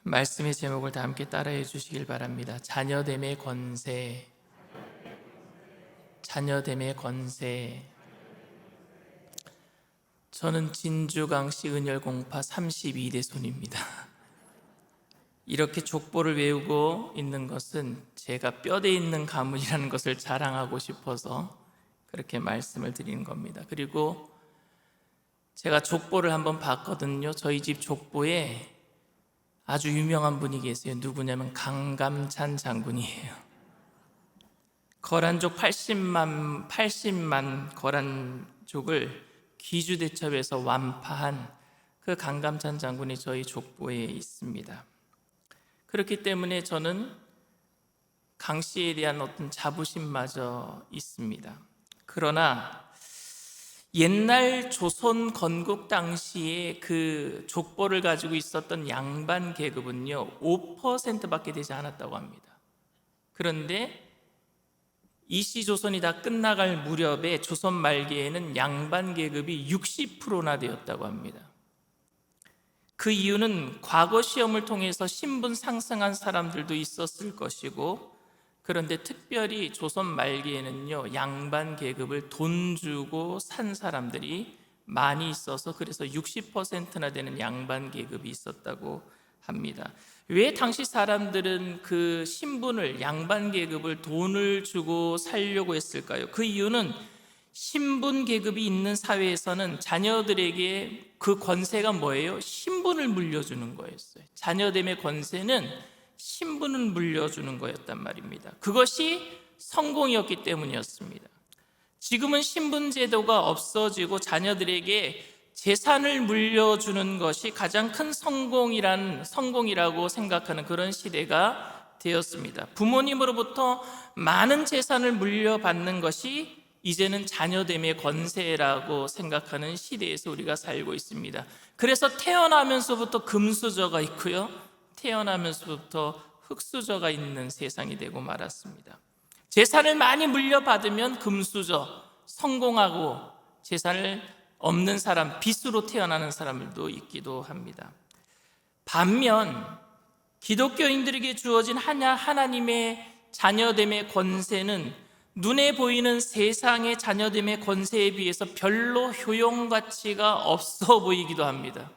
말씀의 제목을 다 함께 따라해 주시길 바랍니다. 자녀됨의 권세, 자녀됨의 권세. 저는 진주강씨 은혈공파 32대 손입니다. 이렇게 족보를 외우고 있는 것은 제가 뼈대 있는 가문이라는 것을 자랑하고 싶어서 그렇게 말씀을 드리는 겁니다. 그리고 제가 족보를 한번 봤거든요. 저희 집 족보에 아주 유명한 분이 계세요. 누구냐면 강감찬 장군이에요. 거란족 80만 거란족을 귀주대첩에서 완파한 그 강감찬 장군이 저희 족보에 있습니다. 그렇기 때문에 저는 강 씨에 대한 어떤 자부심마저 있습니다. 그러나 옛날 조선 건국 당시에 그 족보를 가지고 있었던 양반 계급은요 5%밖에 되지 않았다고 합니다. 그런데 이시조선이 다 끝나갈 무렵에 조선 말기에는 양반 계급이 60%나 되었다고 합니다. 그 이유는 과거 시험을 통해서 신분 상승한 사람들도 있었을 것이고, 그런데 특별히 조선 말기에는요 양반 계급을 돈 주고 산 사람들이 많이 있어서 그래서 60%나 되는 양반 계급이 있었다고 합니다. 왜 당시 사람들은 그 신분을, 양반 계급을 돈을 주고 살려고 했을까요? 그 이유는 신분 계급이 있는 사회에서는 자녀들에게 그 권세가 뭐예요? 신분을 물려주는 거였어요. 자녀됨의 권세는 신분을 물려주는 거였단 말입니다. 그것이 성공이었기 때문이었습니다. 지금은 신분 제도가 없어지고 자녀들에게 재산을 물려주는 것이 가장 큰 성공이라고 생각하는 그런 시대가 되었습니다. 부모님으로부터 많은 재산을 물려받는 것이 이제는 자녀됨의 권세라고 생각하는 시대에서 우리가 살고 있습니다. 그래서 태어나면서부터 금수저가 있고요, 태어나면서부터 흙수저가 있는 세상이 되고 말았습니다. 재산을 많이 물려받으면 금수저, 성공하고 재산을 없는 사람, 빚으로 태어나는 사람들도 있기도 합니다. 반면 기독교인들에게 주어진 하나님의 자녀됨의 권세는 눈에 보이는 세상의 자녀됨의 권세에 비해서 별로 효용가치가 없어 보이기도 합니다.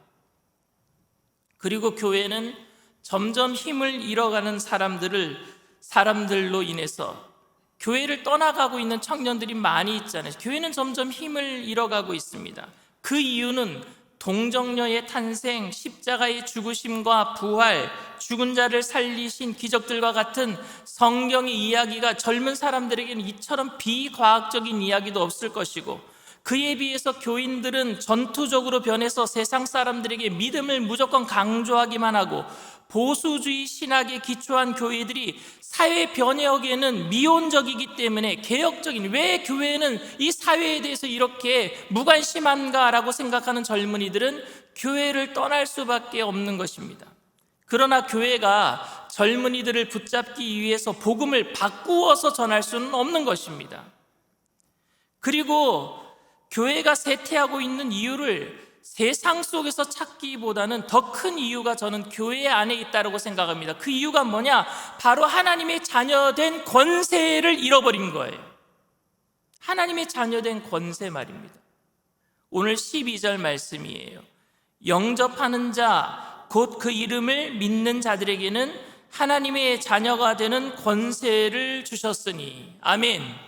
그리고 교회는 점점 힘을 잃어가는 사람들로 인해서 교회를 떠나가고 있는 청년들이 많이 있잖아요. 교회는 점점 힘을 잃어가고 있습니다. 그 이유는 동정녀의 탄생, 십자가의 죽으심과 부활, 죽은 자를 살리신 기적들과 같은 성경의 이야기가 젊은 사람들에게는 이처럼 비과학적인 이야기도 없을 것이고, 그에 비해서 교인들은 전투적으로 변해서 세상 사람들에게 믿음을 무조건 강조하기만 하고, 보수주의 신학에 기초한 교회들이 사회 변혁에는 미온적이기 때문에 개혁적인, 왜 교회는 이 사회에 대해서 이렇게 무관심한가라고 생각하는 젊은이들은 교회를 떠날 수밖에 없는 것입니다. 그러나 교회가 젊은이들을 붙잡기 위해서 복음을 바꾸어서 전할 수는 없는 것입니다. 그리고 교회가 쇠퇴하고 있는 이유를 세상 속에서 찾기보다는 더 큰 이유가 저는 교회 안에 있다고 생각합니다. 그 이유가 뭐냐? 바로 하나님의 자녀된 권세를 잃어버린 거예요. 하나님의 자녀된 권세 말입니다. 오늘 12절 말씀이에요. 영접하는 자, 곧 그 이름을 믿는 자들에게는 하나님의 자녀가 되는 권세를 주셨으니. 아멘.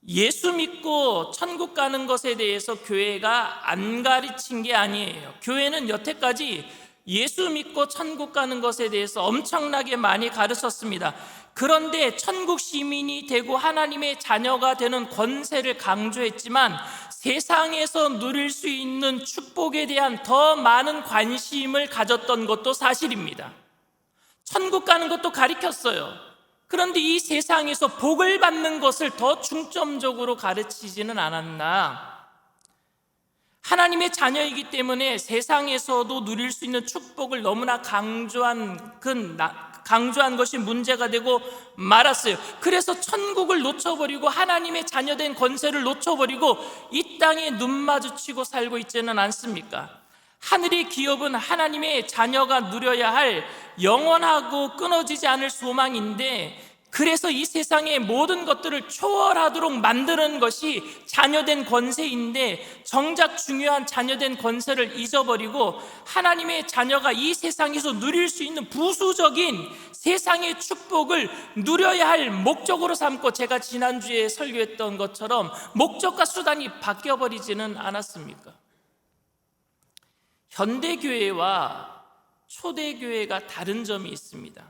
예수 믿고 천국 가는 것에 대해서 교회가 안 가르친 게 아니에요. 교회는 여태까지 예수 믿고 천국 가는 것에 대해서 엄청나게 많이 가르쳤습니다. 그런데 천국 시민이 되고 하나님의 자녀가 되는 권세를 강조했지만 세상에서 누릴 수 있는 축복에 대한 더 많은 관심을 가졌던 것도 사실입니다. 천국 가는 것도 가르쳤어요. 그런데 이 세상에서 복을 받는 것을 더 중점적으로 가르치지는 않았나? 하나님의 자녀이기 때문에 세상에서도 누릴 수 있는 축복을 너무나 강조한 것이 문제가 되고 말았어요. 그래서 천국을 놓쳐버리고 하나님의 자녀된 권세를 놓쳐버리고 이 땅에 눈 마주치고 살고 있지는 않습니까? 하늘의 기업은 하나님의 자녀가 누려야 할 영원하고 끊어지지 않을 소망인데, 그래서 이 세상의 모든 것들을 초월하도록 만드는 것이 자녀된 권세인데, 정작 중요한 자녀된 권세를 잊어버리고 하나님의 자녀가 이 세상에서 누릴 수 있는 부수적인 세상의 축복을 누려야 할 목적으로 삼고, 제가 지난주에 설교했던 것처럼 목적과 수단이 바뀌어버리지는 않았습니까? 현대교회와 초대교회가 다른 점이 있습니다.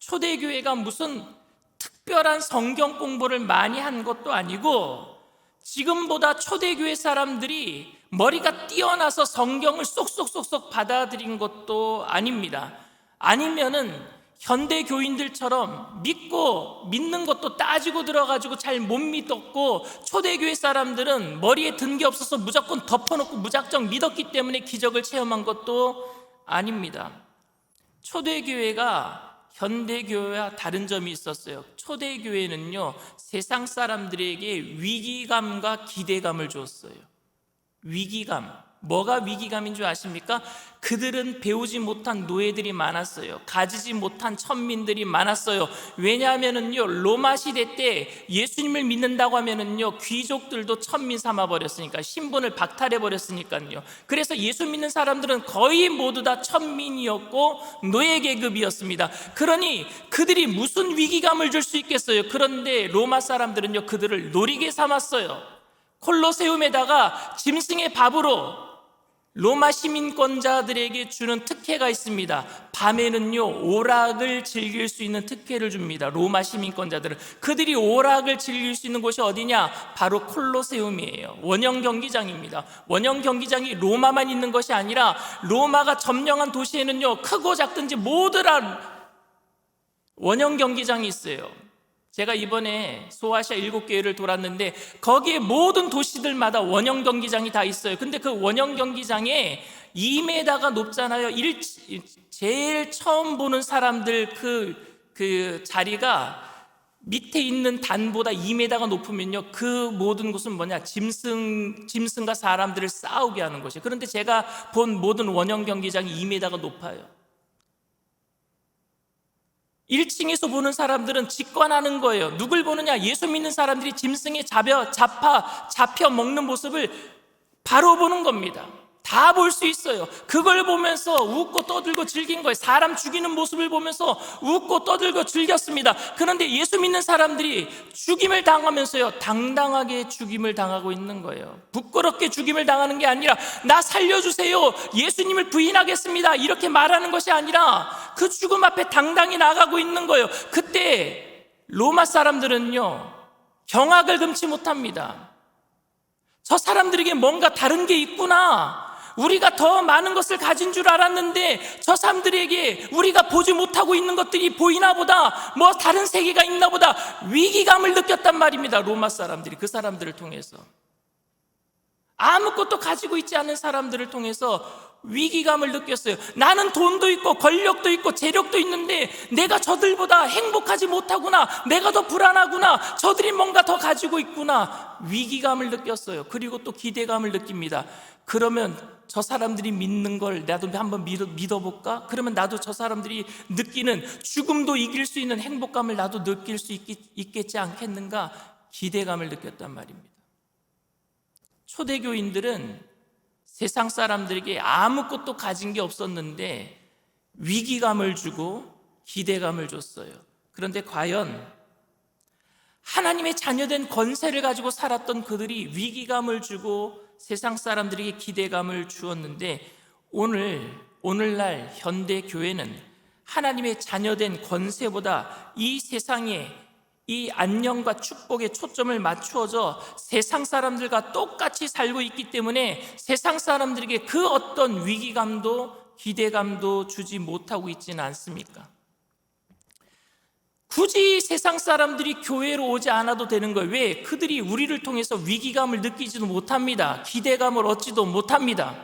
초대교회가 무슨 특별한 성경 공부를 많이 한 것도 아니고, 지금보다 초대교회 사람들이 머리가 뛰어나서 성경을 쏙쏙쏙쏙 받아들인 것도 아닙니다. 아니면은 현대교인들처럼 믿는 것도 따지고 들어가지고 잘 못 믿었고, 초대교회 사람들은 머리에 든 게 없어서 무조건 덮어놓고 무작정 믿었기 때문에 기적을 체험한 것도 아닙니다. 초대교회가 현대교회와 다른 점이 있었어요. 초대교회는요, 세상 사람들에게 위기감과 기대감을 줬어요. 위기감. 뭐가 위기감인 줄 아십니까? 그들은 배우지 못한 노예들이 많았어요. 가지지 못한 천민들이 많았어요. 왜냐하면은요, 로마 시대 때 예수님을 믿는다고 하면은요, 귀족들도 천민 삼아 버렸으니까, 신분을 박탈해 버렸으니까요. 그래서 예수 믿는 사람들은 거의 모두 다 천민이었고 노예 계급이었습니다. 그러니 그들이 무슨 위기감을 줄 수 있겠어요? 그런데 로마 사람들은요, 그들을 놀이개 삼았어요. 콜로세움에다가 짐승의 밥으로 로마 시민권자들에게 주는 특혜가 있습니다. 밤에는요, 오락을 즐길 수 있는 특혜를 줍니다. 로마 시민권자들은. 그들이 오락을 즐길 수 있는 곳이 어디냐? 바로 콜로세움이에요. 원형 경기장입니다. 원형 경기장이 로마만 있는 것이 아니라, 로마가 점령한 도시에는요, 크고 작든지 모두란 원형 경기장이 있어요. 제가 이번에 소아시아 7개회를 돌았는데, 거기에 모든 도시들마다 원형 경기장이 다 있어요. 근데 그 원형 경기장에 2m가 높잖아요. 제일 처음 보는 사람들 그 자리가 밑에 있는 단보다 2m가 높으면요, 그 모든 곳은 뭐냐? 짐승과 사람들을 싸우게 하는 것이에요. 그런데 제가 본 모든 원형 경기장이 2m가 높아요. 1층에서 보는 사람들은 직관하는 거예요. 누굴 보느냐? 예수 믿는 사람들이 짐승에 잡혀 먹는 모습을 바로 보는 겁니다. 다 볼 수 있어요. 그걸 보면서 웃고 떠들고 즐긴 거예요. 사람 죽이는 모습을 보면서 웃고 떠들고 즐겼습니다. 그런데 예수 믿는 사람들이 죽임을 당하면서요, 당당하게 죽임을 당하고 있는 거예요. 부끄럽게 죽임을 당하는 게 아니라, 나 살려주세요, 예수님을 부인하겠습니다, 이렇게 말하는 것이 아니라 그 죽음 앞에 당당히 나가고 있는 거예요. 그때 로마 사람들은요, 경악을 금치 못합니다. 저 사람들에게 뭔가 다른 게 있구나, 우리가 더 많은 것을 가진 줄 알았는데 저 사람들에게 우리가 보지 못하고 있는 것들이 보이나 보다, 뭐 다른 세계가 있나 보다, 위기감을 느꼈단 말입니다. 로마 사람들이 그 사람들을 통해서, 아무것도 가지고 있지 않은 사람들을 통해서 위기감을 느꼈어요. 나는 돈도 있고 권력도 있고 재력도 있는데 내가 저들보다 행복하지 못하구나, 내가 더 불안하구나, 저들이 뭔가 더 가지고 있구나, 위기감을 느꼈어요. 그리고 또 기대감을 느낍니다. 그러면 저 사람들이 믿는 걸 나도 한번 믿어볼까? 그러면 나도 저 사람들이 느끼는 죽음도 이길 수 있는 행복감을 나도 느낄 수 있겠지 않겠는가? 기대감을 느꼈단 말입니다. 초대교인들은 세상 사람들에게 아무것도 가진 게 없었는데 위기감을 주고 기대감을 줬어요. 그런데 과연 하나님의 자녀된 권세를 가지고 살았던 그들이 위기감을 주고 세상 사람들에게 기대감을 주었는데, 오늘날 현대 교회는 하나님의 자녀된 권세보다 이 세상에 이 안녕과 축복에 초점을 맞추어져 세상 사람들과 똑같이 살고 있기 때문에 세상 사람들에게 그 어떤 위기감도 기대감도 주지 못하고 있지는 않습니까? 굳이 세상 사람들이 교회로 오지 않아도 되는 거예요. 왜? 그들이 우리를 통해서 위기감을 느끼지도 못합니다. 기대감을 얻지도 못합니다.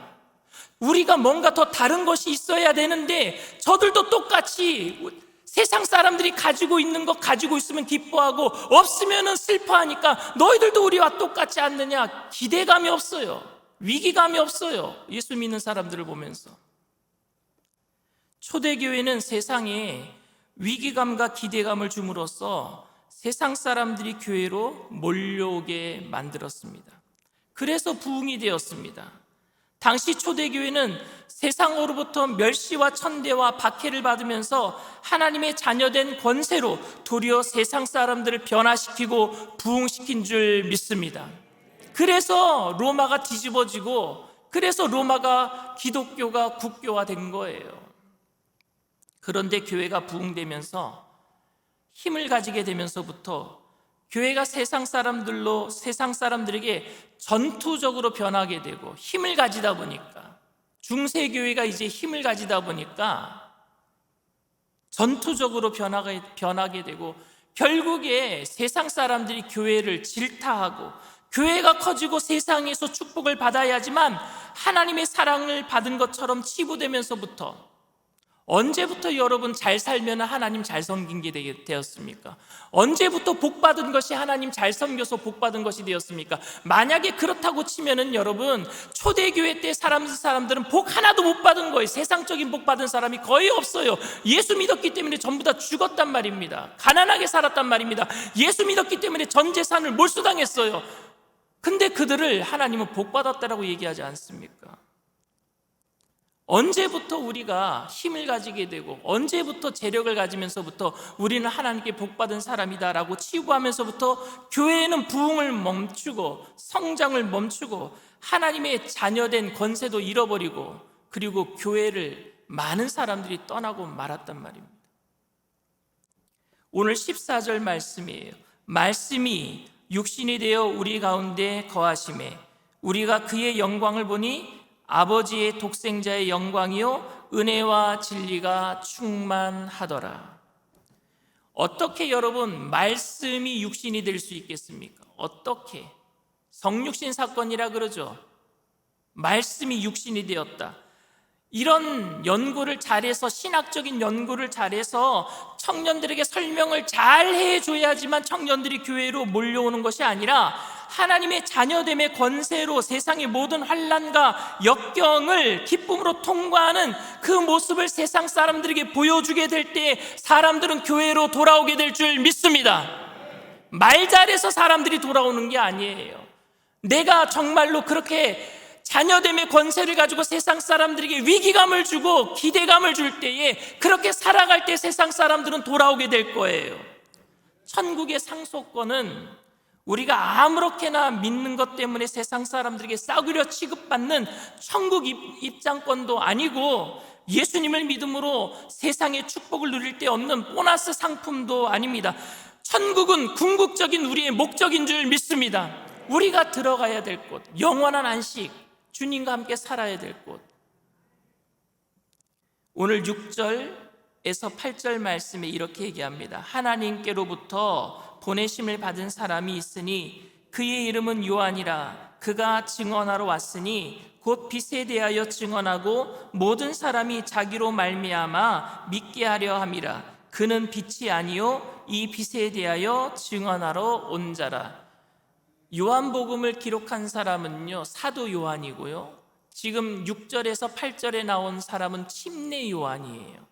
우리가 뭔가 더 다른 것이 있어야 되는데 저들도 똑같이 세상 사람들이 가지고 있는 것 가지고 있으면 기뻐하고 없으면 슬퍼하니까 너희들도 우리와 똑같지 않느냐, 기대감이 없어요. 위기감이 없어요. 예수 믿는 사람들을 보면서. 초대교회는 세상에 위기감과 기대감을 줌으로써 세상 사람들이 교회로 몰려오게 만들었습니다. 그래서 부흥이 되었습니다. 당시 초대교회는 세상으로부터 멸시와 천대와 박해를 받으면서 하나님의 자녀된 권세로 도리어 세상 사람들을 변화시키고 부흥시킨 줄 믿습니다. 그래서 로마가 뒤집어지고, 그래서 로마가 기독교가 국교화된 거예요. 그런데 교회가 부흥되면서 힘을 가지게 되면서부터 교회가 세상 사람들에게 전투적으로 변하게 되고, 힘을 가지다 보니까, 중세교회가 이제 힘을 가지다 보니까 전투적으로 변하게 되고, 결국에 세상 사람들이 교회를 질타하고, 교회가 커지고 세상에서 축복을 받아야지만 하나님의 사랑을 받은 것처럼 치부되면서부터, 언제부터 여러분 잘 살면 하나님 잘 섬긴 게 되었습니까? 언제부터 복 받은 것이 하나님 잘 섬겨서 복 받은 것이 되었습니까? 만약에 그렇다고 치면은 여러분, 초대교회 때 사람들은 복 하나도 못 받은 거예요. 세상적인 복 받은 사람이 거의 없어요. 예수 믿었기 때문에 전부 다 죽었단 말입니다. 가난하게 살았단 말입니다. 예수 믿었기 때문에 전 재산을 몰수당했어요. 근데 그들을 하나님은 복 받았다라고 얘기하지 않습니까? 언제부터 우리가 힘을 가지게 되고, 언제부터 재력을 가지면서부터 우리는 하나님께 복받은 사람이다라고 치부하면서부터 교회는 부흥을 멈추고 성장을 멈추고 하나님의 자녀된 권세도 잃어버리고, 그리고 교회를 많은 사람들이 떠나고 말았단 말입니다. 오늘 14절 말씀이에요. 말씀이 육신이 되어 우리 가운데 거하심에 우리가 그의 영광을 보니 아버지의 독생자의 영광이요 은혜와 진리가 충만하더라. 어떻게 여러분 말씀이 육신이 될 수 있겠습니까? 어떻게? 성육신 사건이라 그러죠. 말씀이 육신이 되었다. 이런 연구를 잘해서, 신학적인 연구를 잘해서 청년들에게 설명을 잘 해줘야지만 청년들이 교회로 몰려오는 것이 아니라, 하나님의 자녀됨의 권세로 세상의 모든 환난과 역경을 기쁨으로 통과하는 그 모습을 세상 사람들에게 보여주게 될 때 사람들은 교회로 돌아오게 될 줄 믿습니다. 말 잘해서 사람들이 돌아오는 게 아니에요. 내가 정말로 그렇게 자녀됨의 권세를 가지고 세상 사람들에게 위기감을 주고 기대감을 줄 때에, 그렇게 살아갈 때 세상 사람들은 돌아오게 될 거예요. 천국의 상속권은 우리가 아무렇게나 믿는 것 때문에 세상 사람들에게 싸구려 취급받는 천국 입장권도 아니고, 예수님을 믿음으로 세상의 축복을 누릴 데 없는 보너스 상품도 아닙니다. 천국은 궁극적인 우리의 목적인 줄 믿습니다. 우리가 들어가야 될 곳, 영원한 안식, 주님과 함께 살아야 될 곳. 오늘 6절에서 8절 말씀에 이렇게 얘기합니다. 하나님께로부터 보내심을 받은 사람이 있으니 그의 이름은 요한이라. 그가 증언하러 왔으니 곧 빛에 대하여 증언하고 모든 사람이 자기로 말미암아 믿게 하려 함이라. 그는 빛이 아니요 이 빛에 대하여 증언하러 온 자라. 요한복음을 기록한 사람은요 사도 요한이고요, 지금 6절에서 8절에 나온 사람은 침례 요한이에요.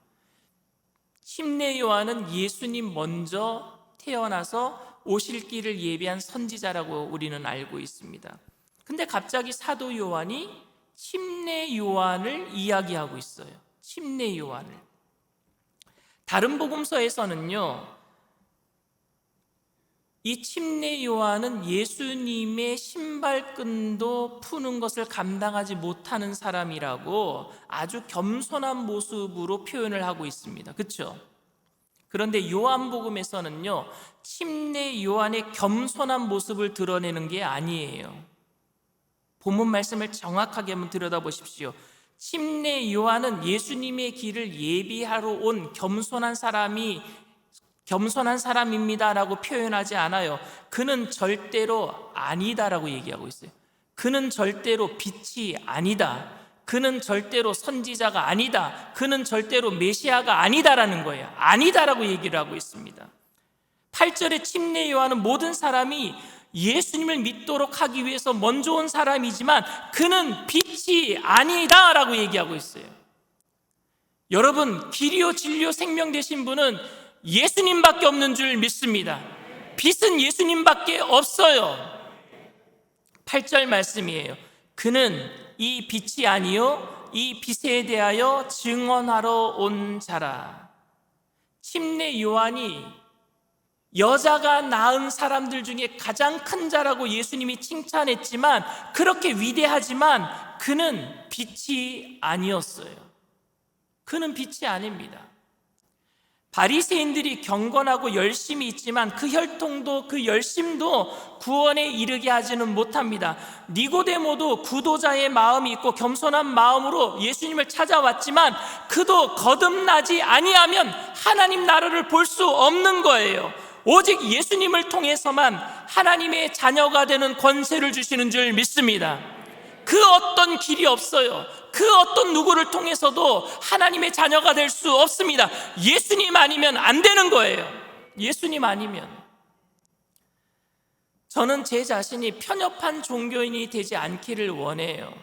침례 요한은 예수님 먼저 태어나서 오실 길을 예비한 선지자라고 우리는 알고 있습니다. 근데 갑자기 사도 요한이 침례 요한을 이야기하고 있어요. 침례 요한을. 다른 복음서에서는요, 이 침례 요한은 예수님의 신발끈도 푸는 것을 감당하지 못하는 사람이라고 아주 겸손한 모습으로 표현을 하고 있습니다. 그렇죠? 그런데 요한복음에서는요, 침례 요한의 겸손한 모습을 드러내는 게 아니에요. 본문 말씀을 정확하게 한번 들여다보십시오. 침례 요한은 예수님의 길을 예비하러 온 겸손한 사람입니다라고 표현하지 않아요. 그는 절대로 아니다라고 얘기하고 있어요. 그는 절대로 빛이 아니다. 그는 절대로 선지자가 아니다. 그는 절대로 메시아가 아니다라는 거예요. 아니다라고 얘기를 하고 있습니다. 8절에 침례 요한은 모든 사람이 예수님을 믿도록 하기 위해서 먼저 온 사람이지만 그는 빛이 아니다라고 얘기하고 있어요. 여러분, 길이요 진리요 생명 되신 분은 예수님밖에 없는 줄 믿습니다. 빛은 예수님밖에 없어요. 8절 말씀이에요. 그는 이 빛이 아니요 이 빛에 대하여 증언하러 온 자라. 침례 요한이 여자가 낳은 사람들 중에 가장 큰 자라고 예수님이 칭찬했지만, 그렇게 위대하지만 그는 빛이 아니었어요. 그는 빛이 아닙니다. 바리새인들이 경건하고 열심이 있지만 그 혈통도 그 열심도 구원에 이르게 하지는 못합니다. 니고데모도 구도자의 마음이 있고 겸손한 마음으로 예수님을 찾아왔지만 그도 거듭나지 아니하면 하나님 나라를 볼 수 없는 거예요. 오직 예수님을 통해서만 하나님의 자녀가 되는 권세를 주시는 줄 믿습니다. 그 어떤 길이 없어요. 그 어떤 누구를 통해서도 하나님의 자녀가 될 수 없습니다. 예수님 아니면 안 되는 거예요. 예수님 아니면. 저는 제 자신이 편협한 종교인이 되지 않기를 원해요.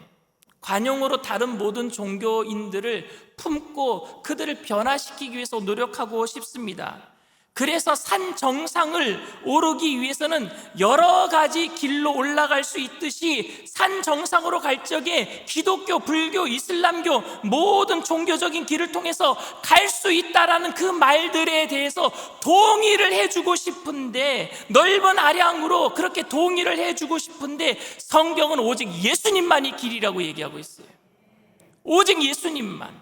관용으로 다른 모든 종교인들을 품고 그들을 변화시키기 위해서 노력하고 싶습니다. 그래서 산 정상을 오르기 위해서는 여러 가지 길로 올라갈 수 있듯이 산 정상으로 갈 적에 기독교, 불교, 이슬람교 모든 종교적인 길을 통해서 갈 수 있다라는 그 말들에 대해서 동의를 해주고 싶은데, 넓은 아량으로 그렇게 동의를 해주고 싶은데 성경은 오직 예수님만이 길이라고 얘기하고 있어요. 오직 예수님만.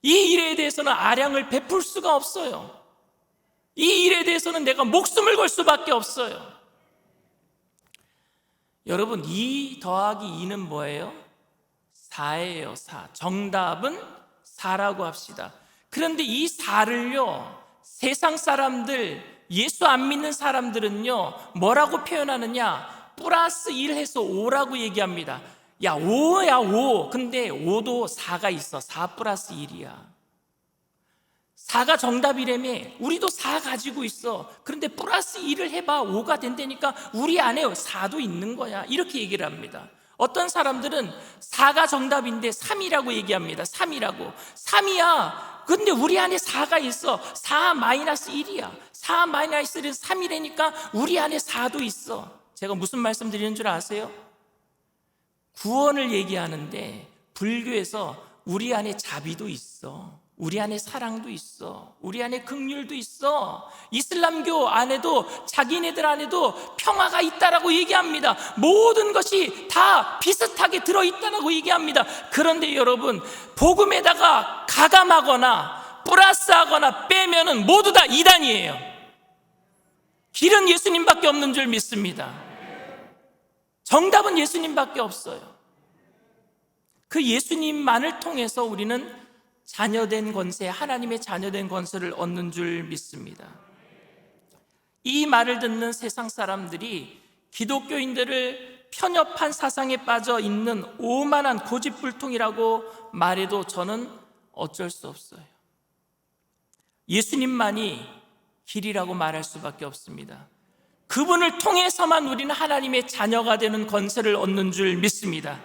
이 일에 대해서는 아량을 베풀 수가 없어요. 이 일에 대해서는 내가 목숨을 걸 수밖에 없어요. 여러분, 2 더하기 2는 뭐예요? 4예요. 4. 정답은 4라고 합시다. 그런데 이 4를요, 세상 사람들, 예수 안 믿는 사람들은요 뭐라고 표현하느냐? 플러스 1 해서 5라고 얘기합니다. 야, 5야 5. 근데 5도 4가 있어. 4 플러스 1이야. 4가 정답이라며. 우리도 4 가지고 있어. 그런데 플러스 1을 해봐 5가 된다니까 우리 안에 4도 있는 거야. 이렇게 얘기를 합니다. 어떤 사람들은 4가 정답인데 3이라고 얘기합니다. 3이라고. 3이야. 근데 우리 안에 4가 있어. 4 마이너스 1이야. 4 마이너스 1은 3이라니까 우리 안에 4도 있어. 제가 무슨 말씀 드리는 줄 아세요? 구원을 얘기하는데 불교에서 우리 안에 자비도 있어. 우리 안에 사랑도 있어. 우리 안에 긍휼도 있어. 이슬람교 안에도 자기네들 안에도 평화가 있다라고 얘기합니다. 모든 것이 다 비슷하게 들어있다라고 얘기합니다. 그런데 여러분, 복음에다가 가감하거나 플러스하거나 빼면은 모두 다 이단이에요. 길은 예수님밖에 없는 줄 믿습니다. 정답은 예수님밖에 없어요. 그 예수님만을 통해서 우리는 자녀된 권세, 하나님의 자녀된 권세를 얻는 줄 믿습니다. 이 말을 듣는 세상 사람들이 기독교인들을 편협한 사상에 빠져 있는 오만한 고집불통이라고 말해도 저는 어쩔 수 없어요. 예수님만이 길이라고 말할 수밖에 없습니다. 그분을 통해서만 우리는 하나님의 자녀가 되는 권세를 얻는 줄 믿습니다.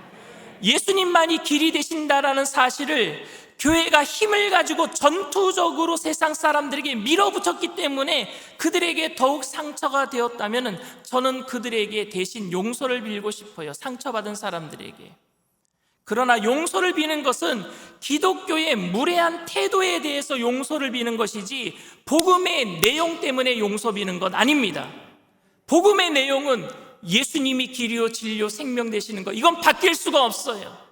예수님만이 길이 되신다라는 사실을 교회가 힘을 가지고 전투적으로 세상 사람들에게 밀어붙였기 때문에 그들에게 더욱 상처가 되었다면 저는 그들에게 대신 용서를 빌고 싶어요. 상처받은 사람들에게. 그러나 용서를 비는 것은 기독교의 무례한 태도에 대해서 용서를 비는 것이지 복음의 내용 때문에 용서 비는 건 아닙니다. 복음의 내용은 예수님이 길이요 진리요 생명 되시는 것, 이건 바뀔 수가 없어요.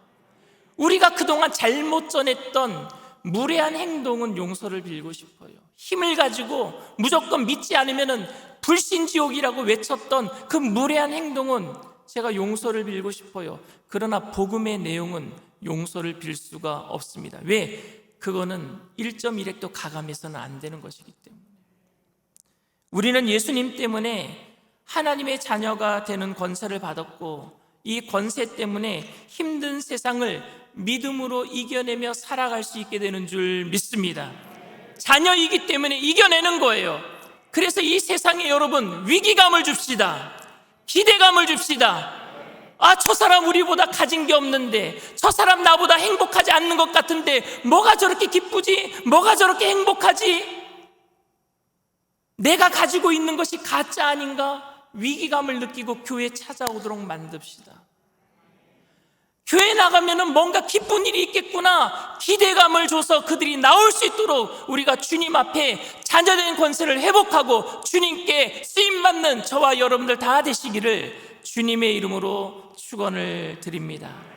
우리가 그동안 잘못 전했던 무례한 행동은 용서를 빌고 싶어요. 힘을 가지고 무조건 믿지 않으면 불신지옥이라고 외쳤던 그 무례한 행동은 제가 용서를 빌고 싶어요. 그러나 복음의 내용은 용서를 빌 수가 없습니다. 왜? 그거는 1.1핵도 가감해서는 안 되는 것이기 때문에. 우리는 예수님 때문에 하나님의 자녀가 되는 권세를 받았고, 이 권세 때문에 힘든 세상을 믿음으로 이겨내며 살아갈 수 있게 되는 줄 믿습니다. 자녀이기 때문에 이겨내는 거예요. 그래서 이 세상에 여러분 위기감을 줍시다. 기대감을 줍시다. 아, 저 사람 우리보다 가진 게 없는데, 저 사람 나보다 행복하지 않는 것 같은데 뭐가 저렇게 기쁘지? 뭐가 저렇게 행복하지? 내가 가지고 있는 것이 가짜 아닌가? 위기감을 느끼고 교회 찾아오도록 만듭시다. 교회 나가면은 뭔가 기쁜 일이 있겠구나, 기대감을 줘서 그들이 나올 수 있도록 우리가 주님 앞에 자녀된 권세를 회복하고 주님께 쓰임받는 저와 여러분들 다 되시기를 주님의 이름으로 축원을 드립니다.